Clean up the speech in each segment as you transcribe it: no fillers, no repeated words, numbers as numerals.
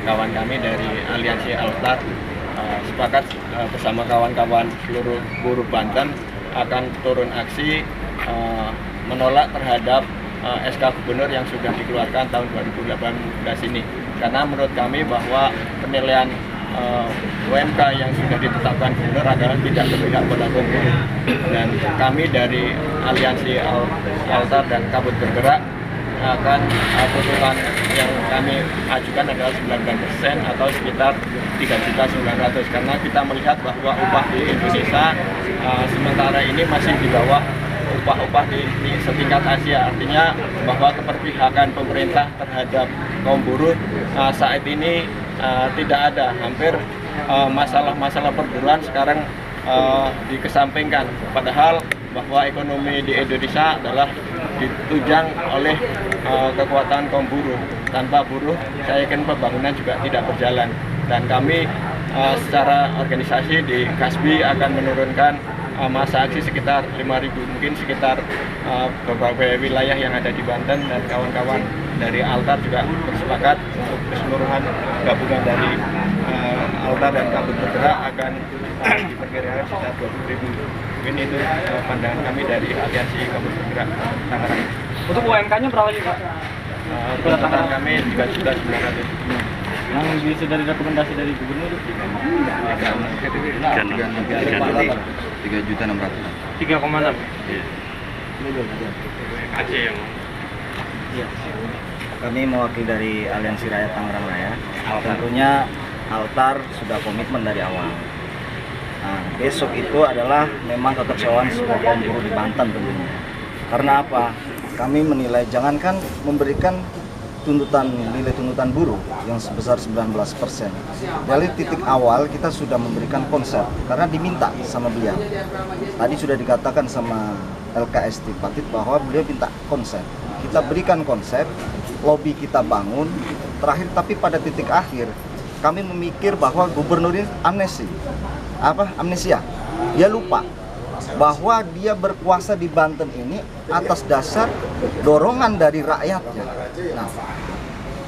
kawan kami dari Aliansi Altar sepakat bersama kawan-kawan seluruh buruh Banten akan turun aksi menolak terhadap SK Gubernur yang sudah dikeluarkan tahun 2018 ini. Karena menurut kami bahwa penilaian UMK yang sudah ditetapkan Gubernur adalah tidak berpihak pada kaum buruh. Dan kami dari Aliansi Altar dan Kabut Bergerak akan tuntutan yang kami ajukan adalah 9% atau sekitar 3.900.000, karena kita melihat bahwa upah di Indonesia sementara ini masih di bawah upah-upah di setingkat Asia. Artinya bahwa keberpihakan pemerintah terhadap kaum buruh saat ini tidak ada. Hampir masalah-masalah perburuan sekarang dikesampingkan, padahal bahwa ekonomi di Indonesia adalah ditunjang oleh kekuatan kaum buruh. Tanpa buruh, saya yakin pembangunan juga tidak berjalan. Dan kami secara organisasi di Kasbi akan menurunkan masa aksi sekitar 5.000, mungkin sekitar beberapa wilayah yang ada di Banten, dan kawan-kawan dari Altar juga bersepakat untuk keseluruhan gabungan dari Altar dan Kabut Bergerak akan diperkirakan sekitar 20.000. Mungkin itu pandangan kami dari Aliansi Kabut Bergerak Tangerang. Untuk UMK-nya berapa sih, Pak? Tuntutan kami 3.900.000. Yang sudah rekomendasi dari Gubernur itu? 3.600.000. 3,6. Iya. Kami mewakili dari Aliansi Rakyat Tangerang Raya. Tentunya Altar sudah komitmen dari awal. Nah, besok itu adalah memang kekecewaan semua kaum buruh di Banten tentunya. Karena apa? Kami menilai jangankan memberikan nilai tuntutan buruh yang sebesar 19%. Dari titik awal kita sudah memberikan konsep karena diminta sama beliau. Tadi sudah dikatakan sama LKS Tripartit bahwa beliau minta konsep. Kita berikan konsep, lobby kita bangun. Terakhir, tapi pada titik akhir kami memikir bahwa gubernur ini amnesia. Dia lupa bahwa dia berkuasa di Banten ini atas dasar dorongan dari rakyatnya. Nah,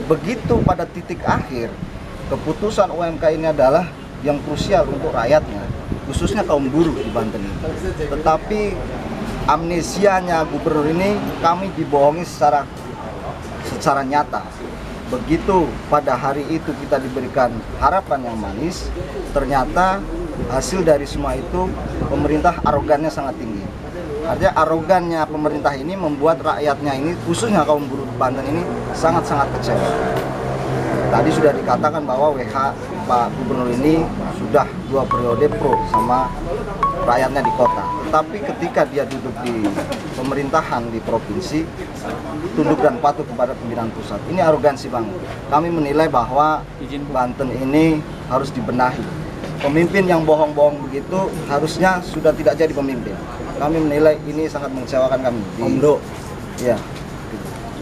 begitu pada titik akhir, keputusan UMK ini adalah yang krusial untuk rakyatnya, khususnya kaum buruh di Banten ini. Tetapi amnesianya gubernur ini kami dibohongi secara nyata. Begitu pada hari itu kita diberikan harapan yang manis, ternyata hasil dari semua itu pemerintah arogannya sangat tinggi. Artinya arogannya pemerintah ini membuat rakyatnya ini, khususnya kaum buruh Banten ini sangat-sangat kecewa. Tadi sudah dikatakan bahwa Pak Gubernur ini sudah 2 periode pro sama rakyatnya di kota. Tetapi ketika dia duduk di pemerintahan di provinsi, tunduk dan patuh kepada pimpinan pusat. Ini arogansi banget. Kami menilai bahwa Banten ini harus dibenahi. Pemimpin yang bohong-bohong begitu harusnya sudah tidak jadi pemimpin. Kami menilai ini sangat mengecewakan kami. Omdo, ya.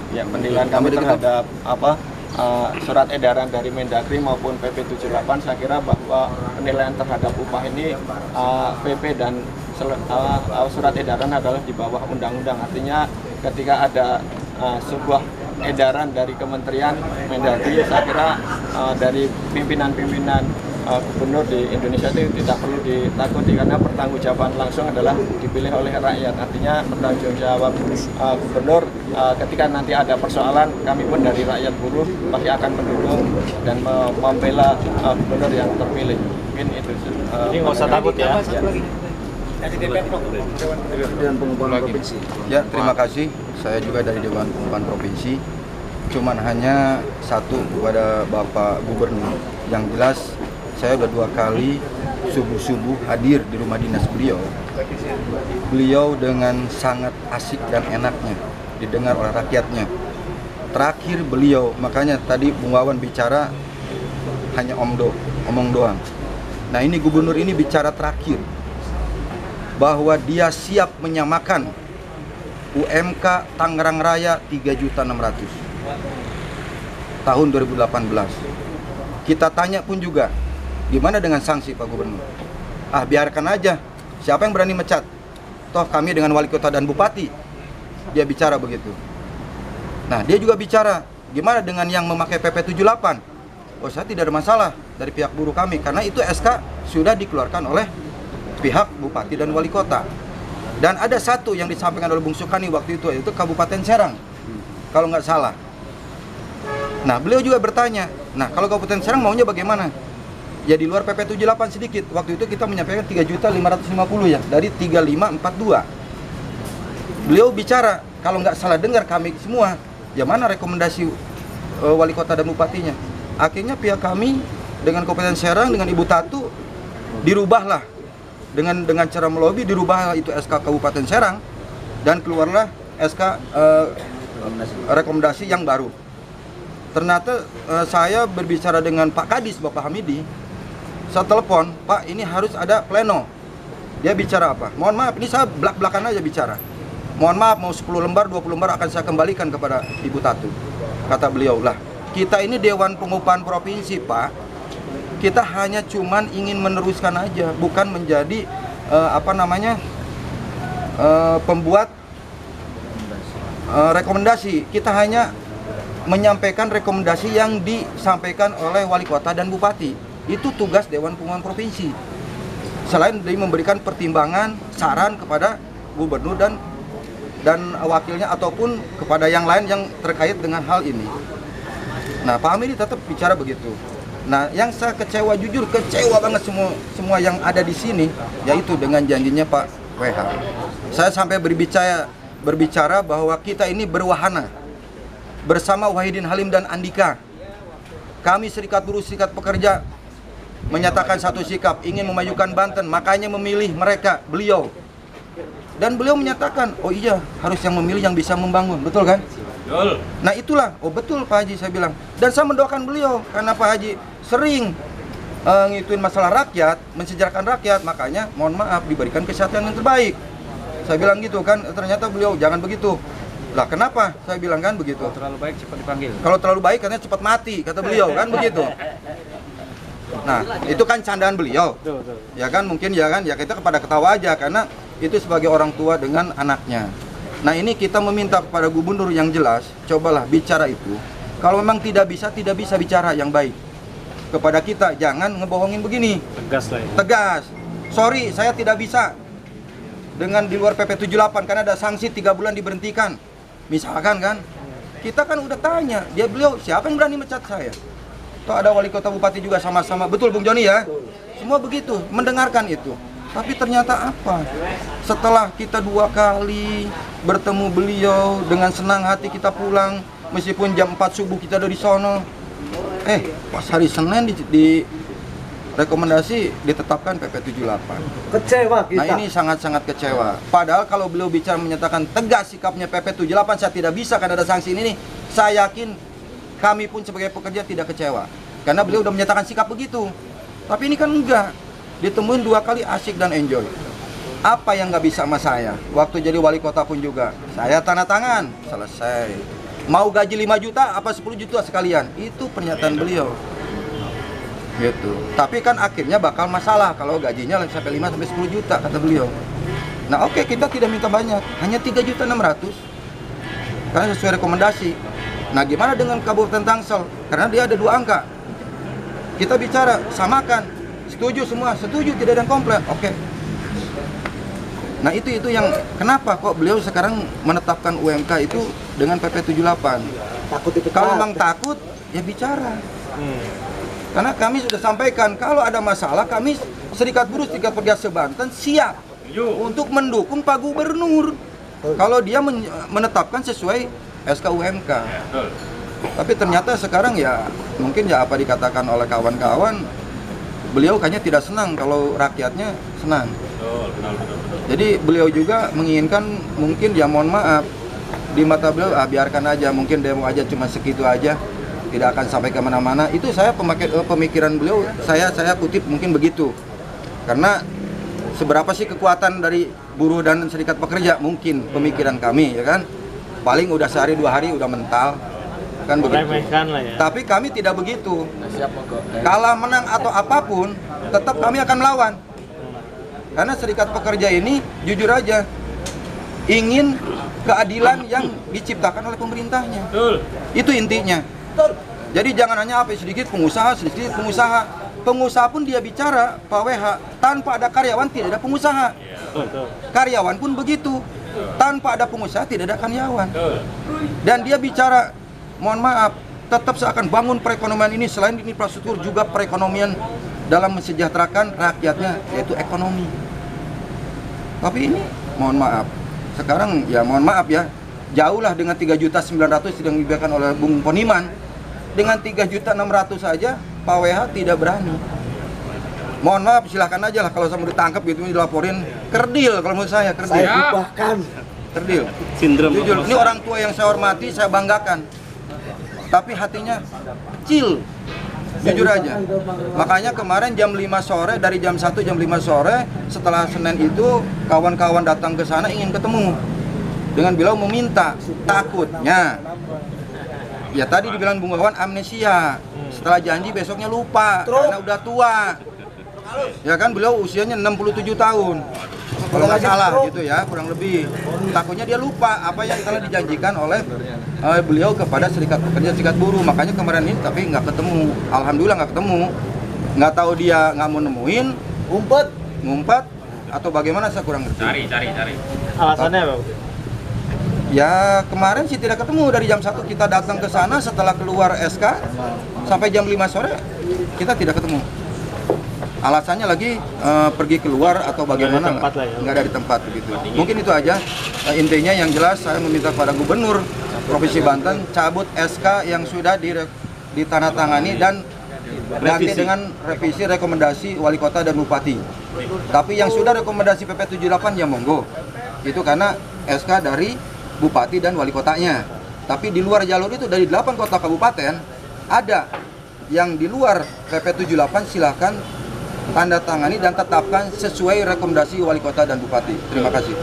Ya, penilaian kami terhadap surat edaran dari Mendagri maupun PP 78, saya kira bahwa penilaian terhadap upah ini PP dan surat edaran adalah di bawah undang-undang. Artinya ketika ada sebuah edaran dari Kementerian Mendagri, saya kira dari pimpinan-pimpinan gubernur di Indonesia itu tidak perlu ditakuti, karena pertanggungjawaban langsung adalah dipilih oleh rakyat. Artinya pertanggungjawab gubernur ketika nanti ada persoalan, kami pun dari rakyat buruh pasti akan mendukung dan membela gubernur yang terpilih. Mungkin itu. Ini nggak usah takut ya. Dewan Pengupahan Provinsi. Ya, terima kasih. Saya juga dari Dewan Pengupahan Provinsi. Cuman hanya satu kepada Bapak Gubernur. Yang jelas, saya sudah 2 kali subuh-subuh hadir di rumah dinas beliau. Beliau dengan sangat asik dan enaknya didengar oleh rakyatnya. Terakhir beliau, makanya tadi Bung Wawan bicara hanya omong doang. Nah, ini gubernur ini bicara terakhir bahwa dia siap menyamakan UMK Tangerang Raya 3.600.000 tahun 2018. Kita tanya pun juga, gimana dengan sanksi Pak Gubernur? Biarkan aja, siapa yang berani mecat? Toh kami dengan wali kota dan bupati. Dia bicara begitu. Nah, dia juga bicara, gimana dengan yang memakai PP 78? oh saya tidak ada masalah dari pihak buruh kami karena itu SK sudah dikeluarkan oleh pihak bupati dan wali kota. Dan ada satu yang disampaikan oleh Bung Sukani waktu itu, yaitu Kabupaten Serang, kalau nggak salah. Nah, beliau juga bertanya, nah kalau Kabupaten Serang maunya bagaimana? Ya di luar PP 78 sedikit. Waktu itu kita menyampaikan 3.550 ya, dari 3542. Beliau bicara, kalau nggak salah dengar kami semua, ya mana rekomendasi wali kota dan bupatinya. Akhirnya pihak kami dengan Kabupaten Serang, dengan Ibu Tatu, dirubahlah. Dengan cara melobi, dirubah itu SK Kabupaten Serang, dan keluarlah SK rekomendasi yang baru. Ternyata saya berbicara dengan Pak Kadis, Bapak Hamidi, saya telepon, Pak ini harus ada pleno. Dia bicara apa? Mohon maaf, ini saya belak-belakan aja bicara. Mohon maaf, mau 10 lembar, 20 lembar akan saya kembalikan kepada Ibu Tatu. Kata beliau, lah kita ini Dewan Pengupahan Provinsi Pak, kita hanya cuman ingin meneruskan aja, bukan menjadi pembuat rekomendasi. Kita hanya menyampaikan rekomendasi yang disampaikan oleh wali kota dan bupati. Itu tugas Dewan Pengupahan Provinsi. Selain dari memberikan pertimbangan, saran kepada gubernur dan wakilnya ataupun kepada yang lain yang terkait dengan hal ini. Nah, Pak Hamidi tetap bicara begitu. Nah, yang saya kecewa, jujur kecewa banget semua yang ada di sini, yaitu dengan janjinya Pak WH. Saya sampai berbicara bahwa kita ini berwahana bersama Wahidin Halim dan Andika. Kami Serikat Buruh, Serikat Pekerja menyatakan satu sikap, ingin memajukan Banten, makanya memilih mereka, beliau. Dan beliau menyatakan, oh iya, harus yang memilih yang bisa membangun, betul kan? Betul. Nah itulah, oh betul Pak Haji, saya bilang. Dan saya mendoakan beliau, karena Pak Haji sering ngituin masalah rakyat, mensejahterakan rakyat, makanya mohon maaf diberikan kesehatan yang terbaik. Saya bilang gitu kan, ternyata beliau jangan begitu. Lah kenapa? Saya bilang kan begitu. Kalau terlalu baik cepat dipanggil. Kalau terlalu baik katanya cepat mati, kata beliau kan begitu. Nah, itu kan candaan beliau. Betul. Ya kan mungkin ya kan, ya kita kepada ketawa aja karena itu sebagai orang tua dengan anaknya. Nah, ini kita meminta kepada gubernur yang jelas, cobalah bicara itu. Kalau memang tidak bisa bicara yang baik. Kepada kita jangan ngebohongin begini. Tegas lah ya. Tegas. Sorry, saya tidak bisa. Dengan di luar PP 78 karena ada sanksi 3 bulan diberhentikan. Misalkan kan, kita kan udah tanya, beliau siapa yang berani mecat saya? Toh ada wali kota bupati juga sama-sama, betul Bung Joni ya? Semua begitu, mendengarkan itu. Tapi ternyata apa? Setelah kita 2 kali bertemu beliau, dengan senang hati kita pulang, meskipun jam 4 subuh kita udah di sono. Pas hari Senin di rekomendasi ditetapkan PP 78. Kecewa kita. Nah ini sangat-sangat kecewa. Padahal kalau beliau bicara menyatakan tegas sikapnya PP 78, saya tidak bisa karena ada sanksi ini nih. Saya yakin kami pun sebagai pekerja tidak kecewa. Karena beliau udah menyatakan sikap begitu. Tapi ini kan enggak. Ditemuin 2 kali asik dan enjoy. Apa yang nggak bisa sama saya? Waktu jadi wali kota pun juga. Saya tanda tangan, selesai. Mau gaji 5 juta apa 10 juta sekalian. Itu pernyataan beliau. Gitu. Tapi kan akhirnya bakal masalah kalau gajinya sampai 5 sampai 10 juta kata beliau. Nah, oke, kita tidak minta banyak, hanya 3.600.000. Karena sesuai rekomendasi. Nah, gimana dengan Kabupaten Tangsel? Karena dia ada 2 angka. Kita bicara, samakan. Setuju semua, setuju, tidak ada yang komplain. Oke. Nah, itu yang kenapa kok beliau sekarang menetapkan UMK itu dengan PP 78. Takut itu. Kalau memang takut, ya bicara. Karena kami sudah sampaikan, kalau ada masalah, kami Serikat Buruh, Serikat Pekerja se-Banten siap untuk mendukung Pak Gubernur. Kalau dia menetapkan sesuai SK UMK. Tapi ternyata sekarang ya, mungkin ya apa dikatakan oleh kawan-kawan, beliau kayaknya tidak senang kalau rakyatnya senang. Jadi beliau juga menginginkan mungkin ya mohon maaf, di mata beliau biarkan aja, mungkin demo aja cuma segitu aja. Tidak akan sampai kemana-mana. Itu saya pemikiran beliau, saya kutip mungkin begitu. Karena seberapa sih kekuatan dari buruh dan serikat pekerja, mungkin pemikiran kami, ya kan? Paling udah sehari 2 hari udah mental, kan begitu. Lah ya. Tapi kami tidak begitu. Kalah menang atau apapun, tetap kami akan melawan. Karena serikat pekerja ini jujur aja ingin keadilan yang diciptakan oleh pemerintahnya. Itu intinya. Jadi jangan hanya apa sedikit pengusaha. Pengusaha pun dia bicara Pak WH, tanpa ada karyawan tidak ada pengusaha. Karyawan pun begitu, tanpa ada pengusaha tidak ada karyawan. Dan dia bicara, mohon maaf, tetap seakan bangun perekonomian ini selain infrastruktur juga perekonomian dalam mensejahterakan rakyatnya, yaitu ekonomi. Tapi ini mohon maaf, sekarang ya mohon maaf ya, jauhlah dengan 3.900.000 yang diberikan oleh Bung Poniman. Dengan 3.600.000 saja Pak WH tidak berani. Mohon maaf, silahkan aja lah kalau saya mau ditangkap gitu, dilaporin kerdil kalau menurut saya, kerdil. Bahkan Kerdil. Sindrom. Jujur, ini orang tua yang saya hormati, saya banggakan. Tapi hatinya kecil. Jujur aja. Makanya kemarin jam 5 sore, dari jam 1 jam 5 sore, setelah Senin itu kawan-kawan datang ke sana ingin ketemu. Dengan beliau meminta, takutnya ya tadi dibilang Bung Wawan amnesia. Setelah janji besoknya lupa karena udah tua. Ya kan beliau usianya 67 tahun. Kalau nggak salah gitu ya, kurang lebih. Takutnya dia lupa apa yang telah dijanjikan oleh beliau kepada serikat pekerja, serikat buruh. Makanya kemarin ini tapi nggak ketemu. Alhamdulillah nggak ketemu. Nggak tahu dia nggak mau nemuin, ngumpet atau bagaimana saya kurang ngerti. Cari. Alasannya apa? Ya kemarin sih tidak ketemu, dari jam 1 kita datang ke sana, setelah keluar SK sampai jam 5 sore kita tidak ketemu. Alasannya lagi pergi keluar atau bagaimana, nggak ada di tempat begitu. Mungkin itu aja intinya. Yang jelas saya meminta kepada Gubernur Provinsi Banten cabut SK yang sudah ditandatangani dan ganti dengan revisi rekomendasi wali kota dan bupati. Tapi yang sudah rekomendasi PP 78 ya monggo. Itu karena SK dari bupati dan wali kotanya. Tapi di luar jalur itu dari 8 kota kabupaten ada yang di luar PP 78, silahkan tanda tangani dan tetapkan sesuai rekomendasi wali kota dan bupati. Terima kasih.